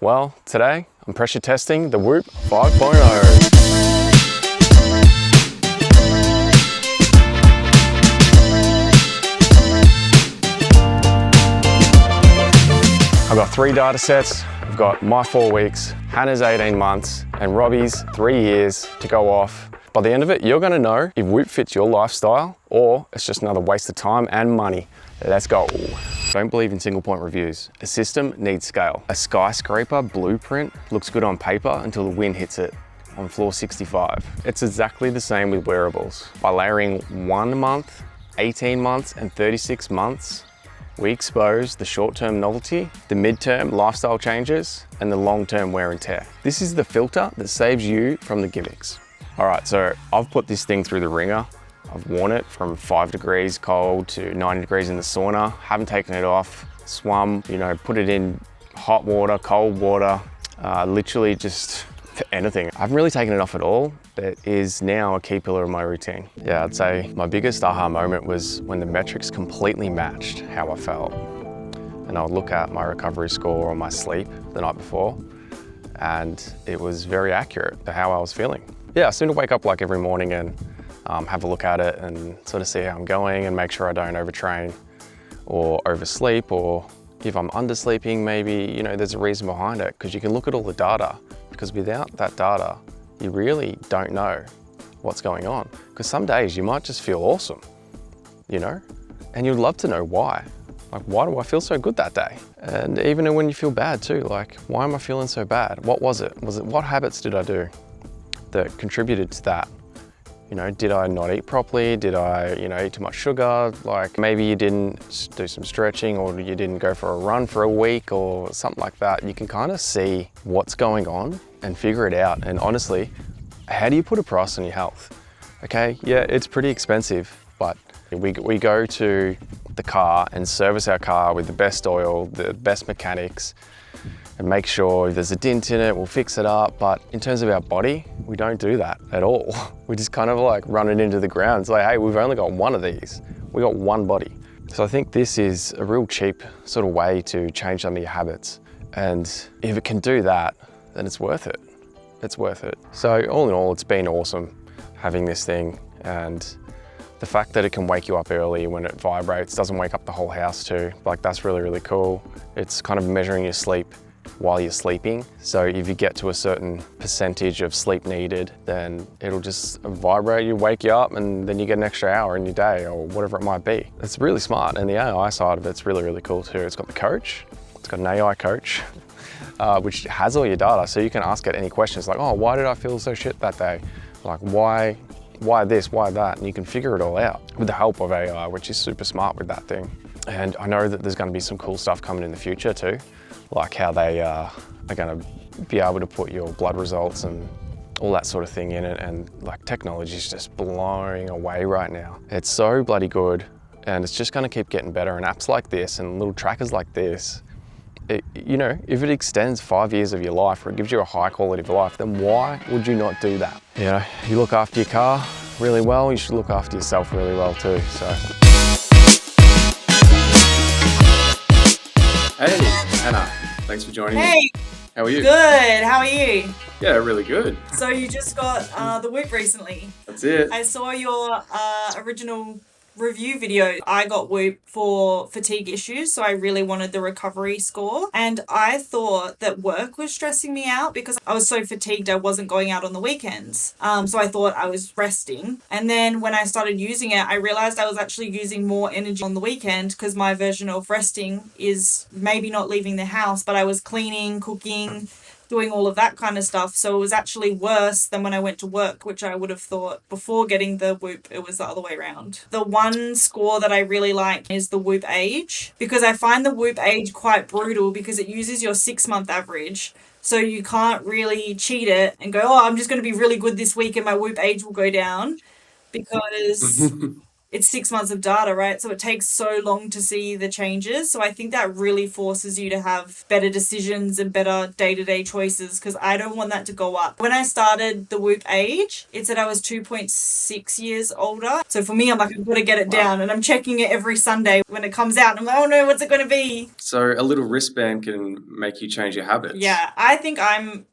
Well, today I'm pressure testing the Whoop 5.0. I've got 3 data sets. I've got my 4 weeks, Hannah's 18 months, and Robbie's 3 years to go off. By the end of it, you're gonna know if Whoop fits your lifestyle or it's just another waste of time and money. Let's go. Don't believe in single point reviews. A system needs scale. A skyscraper blueprint looks good on paper until the wind hits it on floor 65. It's exactly the same with wearables. By layering 1 month, 18 months, and 36 months, we expose the short-term novelty, the mid-term lifestyle changes, and the long-term wear and tear. This is the filter that saves you from the gimmicks. All right, so I've put this thing through the ringer. I've worn it from 5 degrees cold to 90 degrees in the sauna. Haven't taken it off, swum, put it in hot water, cold water, literally just anything. I haven't really taken it off at all. It is now a key pillar of my routine. Yeah, I'd say my biggest aha moment was when the metrics completely matched how I felt. And I would look at my recovery score or my sleep the night before, and it was very accurate to how I was feeling. Yeah, I seem to wake up like every morning and have a look at it and sort of see how I'm going and make sure I don't overtrain or oversleep, or if I'm undersleeping, maybe, there's a reason behind it, because you can look at all the data, because without that data, you really don't know what's going on. Because some days you might just feel awesome, and you'd love to know why. Like, why do I feel so good that day? And even when you feel bad too, like, why am I feeling so bad? What was it? What habits did I do that contributed to that? Did I not eat properly? Did I, eat too much sugar? Like, maybe you didn't do some stretching, or you didn't go for a run for a week or something like that. You can kind of see what's going on and figure it out. And honestly, how do you put a price on your health? Okay, yeah, it's pretty expensive, but we go to the car and service our car with the best oil, the best mechanics, and make sure if there's a dent in it, we'll fix it up. But in terms of our body, we don't do that at all. We just kind of like run it into the ground. It's like, hey, we've only got one of these. We got one body. So I think this is a real cheap sort of way to change some of your habits. And if it can do that, then it's worth it. It's worth it. So all in all, it's been awesome having this thing. And the fact that it can wake you up early when it vibrates, doesn't wake up the whole house too. Like, that's really, really cool. It's kind of measuring your sleep while you're sleeping. So if you get to a certain percentage of sleep needed, then it'll just vibrate, you wake you up, and then you get an extra hour in your day or whatever it might be. It's really smart. And the AI side of it's really, really cool too. It's got the coach, it's got an AI coach, which has all your data. So you can ask it any questions like, oh, why did I feel so shit that day? Like, why this, why that? And you can figure it all out with the help of AI, which is super smart with that thing. And I know that there's gonna be some cool stuff coming in the future too, like how they are gonna be able to put your blood results and all that sort of thing in it. And like, technology is just blowing away right now. It's so bloody good, and it's just gonna keep getting better. And apps like this and little trackers like this, if it extends 5 years of your life, or it gives you a high quality of life, then why would you not do that? You look after your car really well, you should look after yourself really well too, so. Hey, Hannah, thanks for joining me. Hey, How are you? good. How are you? Yeah, really good. So you just got the Whoop recently. That's it. I saw your original review video. I got Whoop for fatigue issues, so I really wanted the recovery score. And I thought that work was stressing me out because I was so fatigued I wasn't going out on the weekends. So I thought I was resting. And then when I started using it, I realized I was actually using more energy on the weekend, because my version of resting is maybe not leaving the house, but I was cleaning, cooking, doing all of that kind of stuff. So it was actually worse than when I went to work, which I would have thought before getting the Whoop, it was the other way around. The one score that I really like is the Whoop age, because I find the Whoop age quite brutal because it uses your 6-month average. So you can't really cheat it and go, oh, I'm just going to be really good this week and my Whoop age will go down, because it's 6 months of data, right? So it takes so long to see the changes. So I think that really forces you to have better decisions and better day-to-day choices, because I don't want that to go up. When I started the Whoop age, it said I was 2.6 years older. So for me, I'm like, I've got to get it down, and I'm checking it every Sunday when it comes out. And I'm like, oh no, what's it going to be? So a little wristband can make you change your habits. Yeah, I think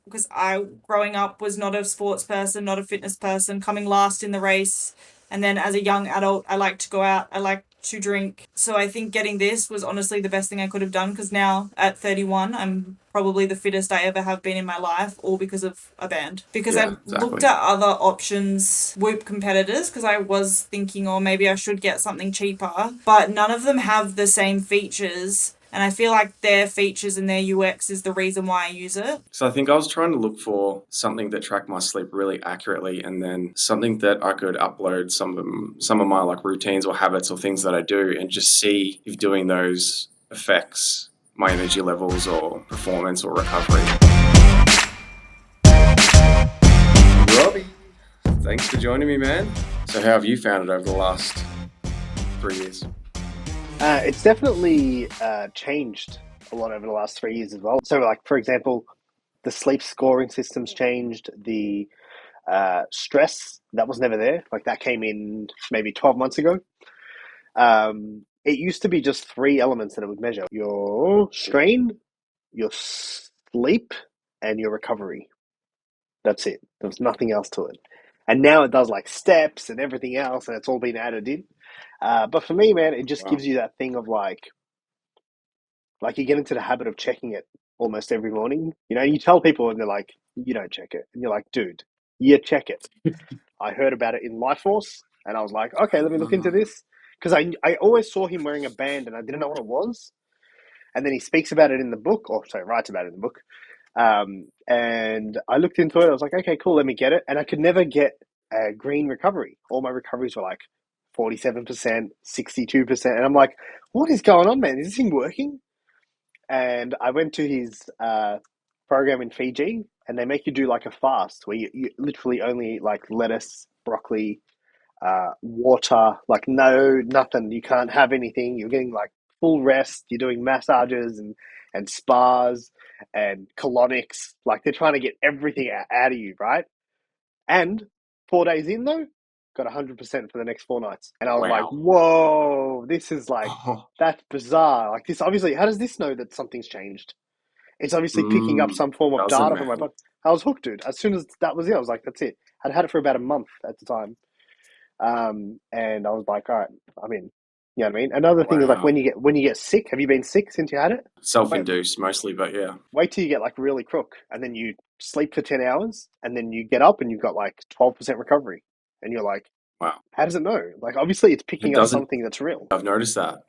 because I, growing up, was not a sports person, not a fitness person, coming last in the race. And then as a young adult, I like to go out, I like to drink. So I think getting this was honestly the best thing I could have done, because now at 31, I'm probably the fittest I ever have been in my life, all because of a band. Because Yeah, I've exactly. looked at other options, Whoop competitors, because I was thinking, oh, maybe I should get something cheaper. But none of them have the same features. And I feel like their features and their UX is the reason why I use it. So I think I was trying to look for something that tracked my sleep really accurately, and then something that I could upload some of my like routines or habits or things that I do, and just see if doing those affects my energy levels or performance or recovery. Robbie, thanks for joining me, man. So how have you found it over the last 3 years? It's definitely changed a lot over the last 3 years as well. So, like, for example, the sleep scoring system's changed. The stress, that was never there. Like, that came in maybe 12 months ago. It used to be just 3 elements that it would measure: your strain, your sleep, and your recovery. That's it. There was nothing else to it. And now it does like steps and everything else, and it's all been added in. But for me, man, it just gives you that thing of like you get into the habit of checking it almost every morning. You know, you tell people and they're like, you don't check it. And you're like, dude, you check it. I heard about it in Life Force, and I was like, okay, let me look into this. Because I always saw him wearing a band and I didn't know what it was. And then he speaks about it in the book, or sorry, writes about it in the book. And I looked into it. I was like, okay, cool, let me get it. And I could never get a green recovery. All my recoveries were like 47%, 62%. And I'm like, what is going on, man? Is this thing working? And I went to his program in Fiji, and they make you do like a fast where you literally only eat like lettuce, broccoli, water, like nothing. You can't have anything. You're getting like full rest. You're doing massages and spas and colonics. Like, they're trying to get everything out of you, right? And 4 days in though, got 100% for the next 4 nights. And I was like, whoa, this is like, that's bizarre. Like, this obviously, how does this know that something's changed? It's obviously picking up some form of data from my body. I was hooked, dude. As soon as that was it, I was like, that's it. I'd had it for about a month at the time. And I was like, all right, I'm in. You know what I mean? Another thing is like when you get sick. Have you been sick since you had it? Self-induced mostly, but yeah. Wait till you get like really crook, and then you sleep for 10 hours, and then you get up and you've got like 12% recovery, and you're like, wow, how does it know? Like, obviously it's picking up something that's real. I've noticed that,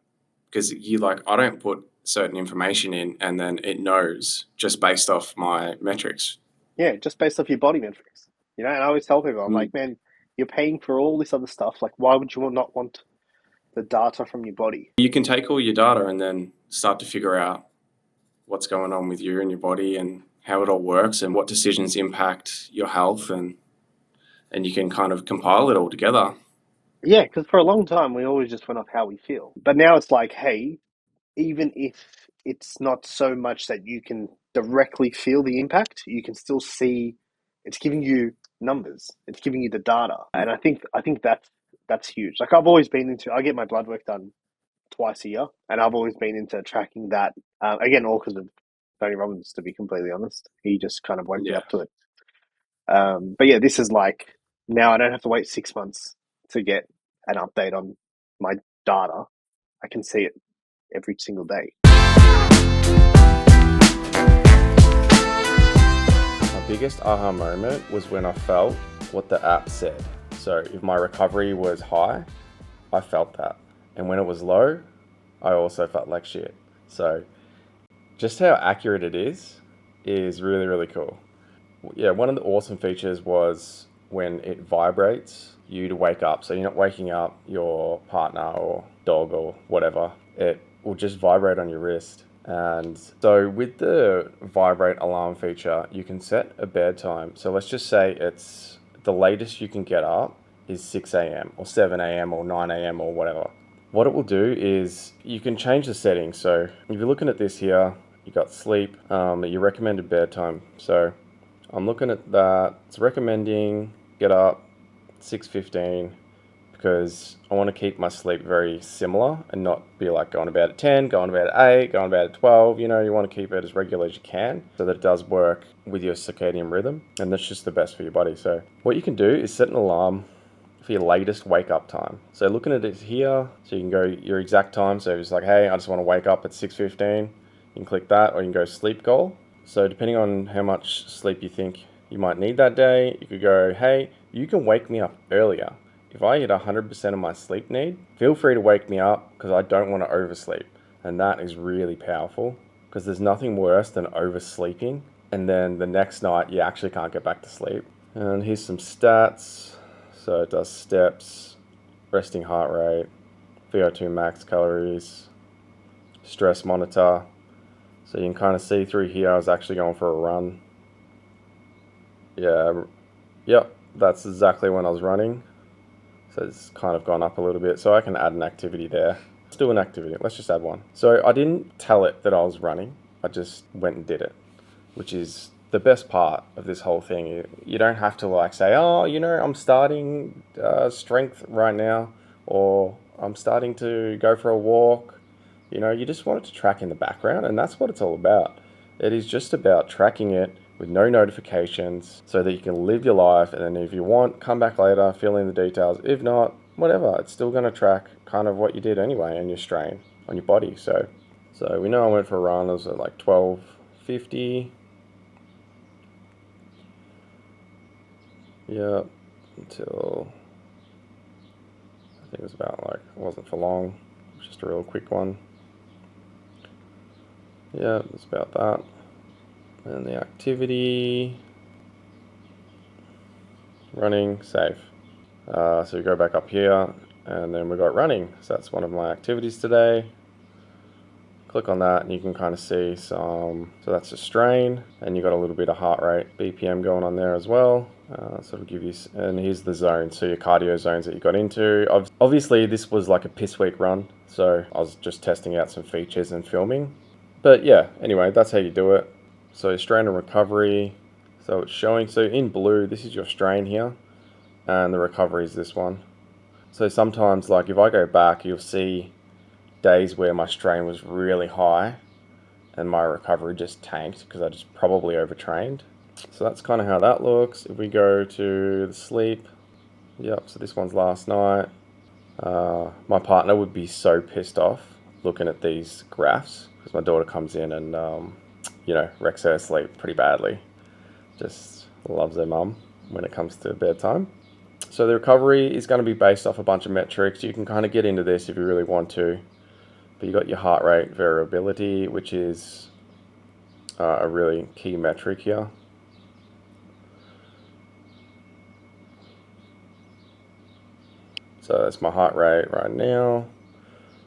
because I don't put certain information in, and then it knows just based off my metrics. Yeah, just based off your body metrics. You know, and I always tell people, I'm like, man, you're paying for all this other stuff. Like, why would you not want the data from your body? You can take all your data and then start to figure out what's going on with you and your body and how it all works and what decisions impact your health, and you can kind of compile it all together. Yeah, because for a long time we always just went off how we feel. But now it's like, hey, even if it's not so much that you can directly feel the impact, you can still see it's giving you numbers. It's giving you the data. And I think that's huge. Like, I've always been I get my blood work done twice a year, and I've always been into tracking that. Again, all because of Tony Robbins, to be completely honest. He just kind of woke me up to it. But yeah, this is like, now I don't have to wait 6 months to get an update on my data. I can see it every single day. My biggest aha moment was when I felt what the app said. So if my recovery was high, I felt that. And when it was low, I also felt like shit. So just how accurate it is really, really cool. Yeah, one of the awesome features was when it vibrates you to wake up. So you're not waking up your partner or dog or whatever. It will just vibrate on your wrist. And so with the vibrate alarm feature, you can set a bedtime. So let's just say it's the latest you can get up is 6 a.m. or 7 a.m. or 9 a.m. or whatever. What it will do is you can change the settings. So if you're looking at this here, you got sleep, your recommended bedtime. So I'm looking at that. It's recommending get up 6:15 because I want to keep my sleep very similar and not be like going to bed at 10, going to bed at 8, going to bed at 12. You know, you want to keep it as regular as you can so that it does work with your circadian rhythm, and that's just the best for your body. So what you can do is set an alarm for your latest wake up time. So looking at it here, so you can go your exact time. So if it's like, hey, I just want to wake up at 6:15, you can click that, or you can go sleep goal. So depending on how much sleep you think you might need that day, you could go, hey, you can wake me up earlier. If I hit 100% of my sleep need, feel free to wake me up because I don't want to oversleep. And that is really powerful because there's nothing worse than oversleeping and then the next night you actually can't get back to sleep. And here's some stats. So it does steps, resting heart rate, VO2 max calories, stress monitor. So you can kind of see through here I was actually going for a run. Yeah, yep, that's exactly when I was running. So it's kind of gone up a little bit. So I can add an activity there. Let's do an activity. Let's just add one. So I didn't tell it that I was running. I just went and did it, which is the best part of this whole thing. You don't have to like say, oh, you know, I'm starting strength right now, or I'm starting to go for a walk. You know, you just want it to track in the background, and that's what it's all about. It is just about tracking it with no notifications so that you can live your life, and then if you want, come back later, fill in the details. If not, whatever, it's still going to track kind of what you did anyway and your strain on your body. So we know I went for a run. I was at like 12:50. Yeah, until I think it was about like, it wasn't for long, it was just a real quick one. Yeah, it's about that. And the activity, running, safe. So we go back up here and then we got running. So that's one of my activities today. Click on that and you can kind of see some, so that's a strain, and you got a little bit of heart rate, BPM going on there as well. So it'll give you, and here's the zone, so your cardio zones that you got into. Obviously this was like a piss week run, so I was just testing out some features and filming. But yeah, anyway, that's how you do it. So strain and recovery, so it's showing, so in blue, this is your strain here, and the recovery is this one. So sometimes, like if I go back, you'll see days where my strain was really high and my recovery just tanked because I just probably overtrained. So that's kind of how that looks. If we go to the sleep, yep, so this one's last night. My partner would be so pissed off looking at these graphs because my daughter comes in and you know, wrecks her sleep pretty badly. Just loves her mum when it comes to bedtime. So the recovery is going to be based off a bunch of metrics. You can kind of get into this if you really want to. But you got your heart rate variability, which is a really key metric here. So that's my heart rate right now.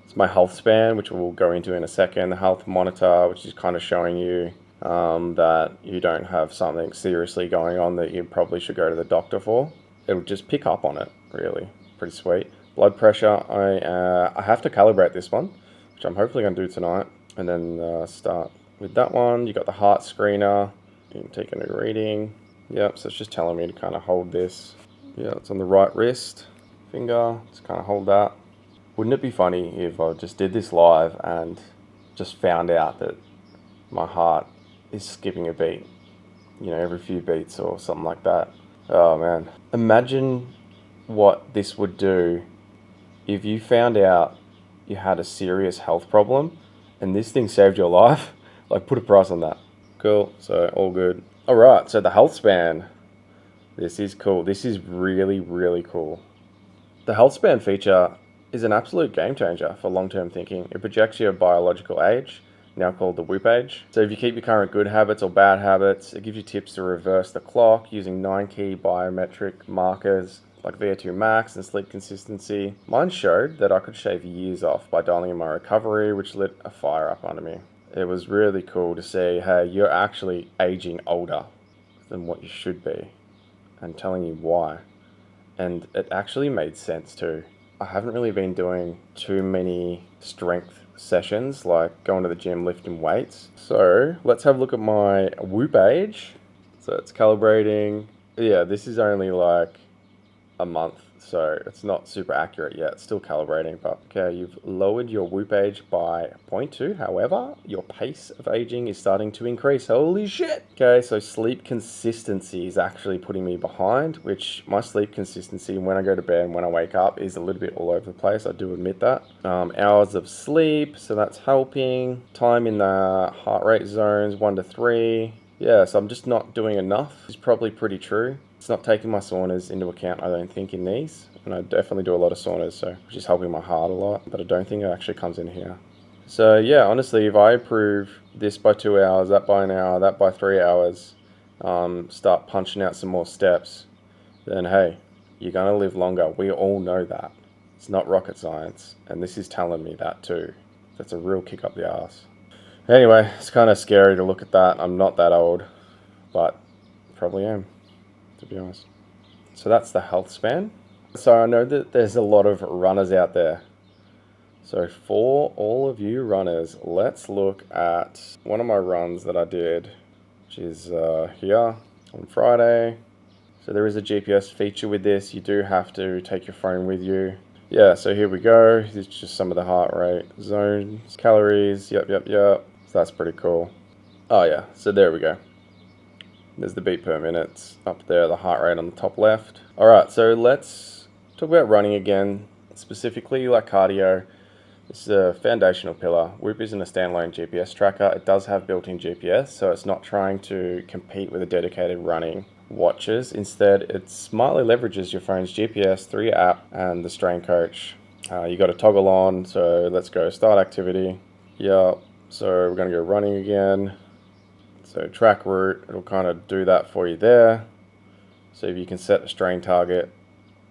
It's my health span, which we'll go into in a second. The health monitor, which is kind of showing you that you don't have something seriously going on that you probably should go to the doctor for. It'll just pick up on it, really. Pretty sweet. Blood pressure, I have to calibrate this one, which I'm hopefully going to do tonight. And then start with that one. You got the heart screener. You can take a new reading. Yep, so it's just telling me to kind of hold this. Yeah, it's on the right wrist. Finger, just kind of hold that. Wouldn't it be funny if I just did this live and just found out that my heart is skipping a beat, you know, every few beats or something like that? Oh man, imagine what this would do if you found out you had a serious health problem and this thing saved your life. Like, put a price on that. Cool, so all good. All right, so the health span. This is cool. This is really, really cool. The health span feature is an absolute game changer for long-term thinking. It projects your biological age, now called the Whoop age. So if you keep your current good habits or bad habits, it gives you tips to reverse the clock using 9 key biometric markers like VO2 max and sleep consistency. Mine showed that I could shave years off by dialing in my recovery, which lit a fire up under me. It was really cool to see, hey, you're actually aging older than what you should be, and telling you why. And it actually made sense too. I haven't really been doing too many strength sessions, like going to the gym, lifting weights. So let's have a look at my Whoop age. So it's calibrating. Yeah, this is only like a month, so it's not super accurate yet. It's still calibrating, but okay, you've lowered your Whoop age by 0.2. However, your pace of aging is starting to increase. Holy shit! Okay, so sleep consistency is actually putting me behind, which my sleep consistency when I go to bed and when I wake up is a little bit all over the place. I do admit that. Hours of sleep, so that's helping. Time in the heart rate zones, 1 to 3. Yeah, so I'm just not doing enough. It's probably pretty true. It's not taking my saunas into account, I don't think, in these. And I definitely do a lot of saunas, so which is helping my heart a lot. But I don't think it actually comes in here. So yeah, honestly, if I improve this by 2 hours, that by an hour, that by 3 hours, start punching out some more steps, then hey, you're gonna live longer. We all know that. It's not rocket science. And this is telling me that too. That's a real kick up the ass. Anyway, it's kind of scary to look at that. I'm not that old, but probably am, to be honest. So that's the health span. So I know that there's a lot of runners out there. So for all of you runners, let's look at one of my runs that I did, which is here on Friday. So there is a GPS feature with this. You do have to take your phone with you. Yeah, so here we go. This is just some of the heart rate zones, calories. Yep. So that's pretty cool. Oh yeah, so there we go. There's the beat per minute up there, the heart rate on the top left. All right, so let's talk about running again, specifically like cardio. This is a foundational pillar. Whoop isn't a standalone GPS tracker. It does have built-in GPS, so it's not trying to compete with a dedicated running watches. Instead, it smartly leverages your phone's GPS through your app and the strain coach. You got to toggle on, so let's go start activity. Yep, so we're gonna go running again. So track route, it'll kind of do that for you there. So if you can set a strain target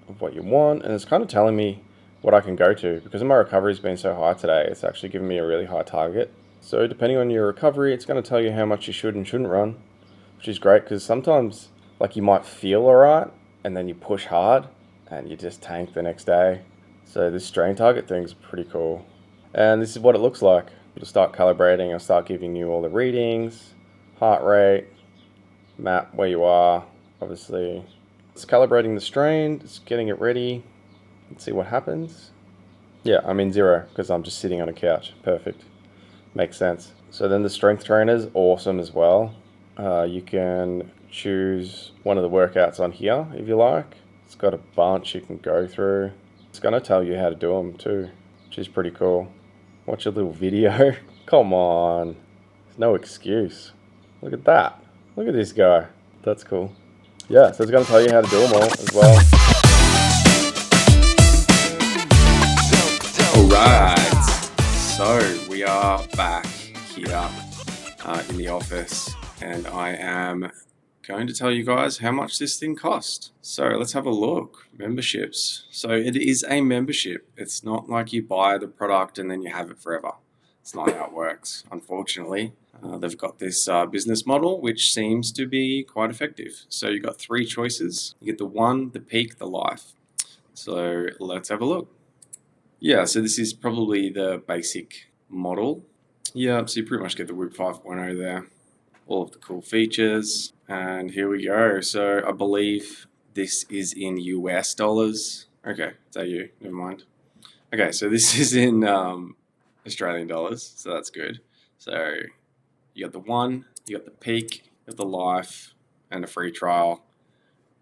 of what you want, and it's kind of telling me what I can go to. Because my recovery's been so high today, it's actually giving me a really high target. So depending on your recovery, it's going to tell you how much you should and shouldn't run, which is great because sometimes like you might feel all right and then you push hard and you just tank the next day. So this strain target thing's pretty cool. And this is what it looks like. It'll start calibrating, and start giving you all the readings, heart rate, map where you are, obviously. It's calibrating the strain, it's getting it ready. Let's see what happens. Yeah, I'm in 0 because I'm just sitting on a couch. Perfect. Makes sense. So then the strength trainer is awesome as well. You can choose one of the workouts on here if you like. It's got a bunch you can go through. It's going to tell you how to do them too, which is pretty cool. Watch a little video. Come on. There's no excuse. Look at that. Look at this guy. That's cool. Yeah, so it's going to tell you how to do them all as well. Alright, so we are back here in the office, and I am going to tell you guys how much this thing cost. So let's have a look. Memberships. So it is a membership. It's not like you buy the product and then you have it forever. It's not how it works, unfortunately. They've got this business model, which seems to be quite effective. So you've got 3 choices. You get the One, the Peak, the Life. So let's have a look. Yeah, so this is probably the basic model. Yeah, so you pretty much get the Whoop 5.0 there. All of the cool features. And here we go. So I believe this is in US dollars. Okay, is that you? Never mind. Okay, so this is in Australian dollars, so that's good. So you got the One, you got the Peak, you got the Life, and a free trial.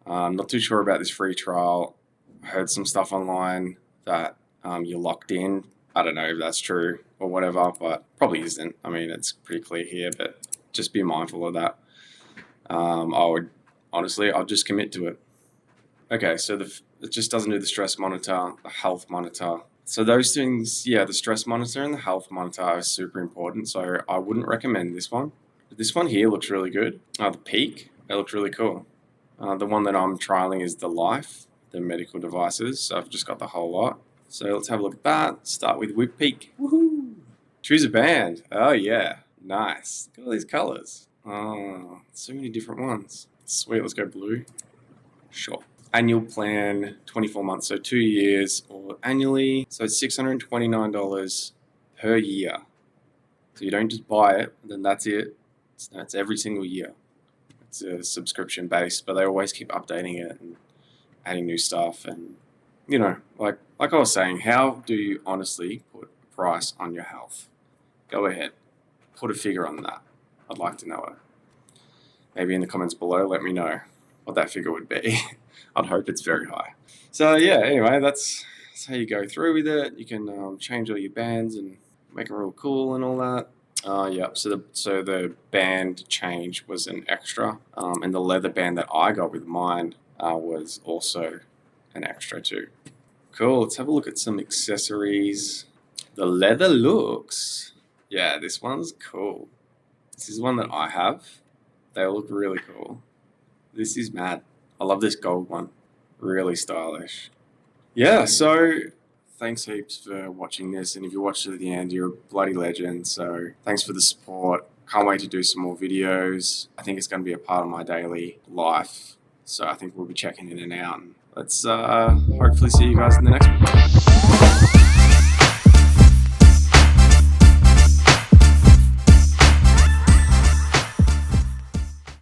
I'm not too sure about this free trial. I heard some stuff online that you're locked in. I don't know if that's true or whatever, but probably isn't. I mean, it's pretty clear here, but just be mindful of that. I'll just commit to it. Okay, so it just doesn't do the stress monitor, the health monitor. So those things, yeah, the stress monitor and the health monitor are super important. So I wouldn't recommend this one. This one here looks really good. The Peak, it looks really cool. The one that I'm trialing is the Life, the medical devices. So I've just got the whole lot. So let's have a look at that. Start with Whoop Peak. Woohoo! Choose a band. Oh yeah, nice. Look at all these colors. Oh, so many different ones. Sweet, let's go blue. Sure. annual plan, 24 months, so 2 years, or annually, so it's $629 per year. So you don't just buy it, and then that's it. It's every single year. It's a subscription based, but they always keep updating it and adding new stuff. And like I was saying, how do you honestly put a price on your health? Go ahead, put a figure on that. I'd like to know it. Maybe in the comments below, let me know what that figure would be. I'd hope it's very high. So yeah, anyway, that's how you go through with it. You can change all your bands and make it real cool and all that. Yeah, so the band change was an extra, and the leather band that I got with mine was also an extra too. Cool, let's have a look at some accessories. The leather looks, yeah, this one's cool. This is one that I have. They look really cool. This is mad. I love this gold one. Really stylish. Yeah, so thanks heaps for watching this, and if you watched it at the end, you're a bloody legend, so thanks for the support. Can't wait to do some more videos. I think it's going to be a part of my daily life, so I think we'll be checking in and out. Let's hopefully see you guys in the next one.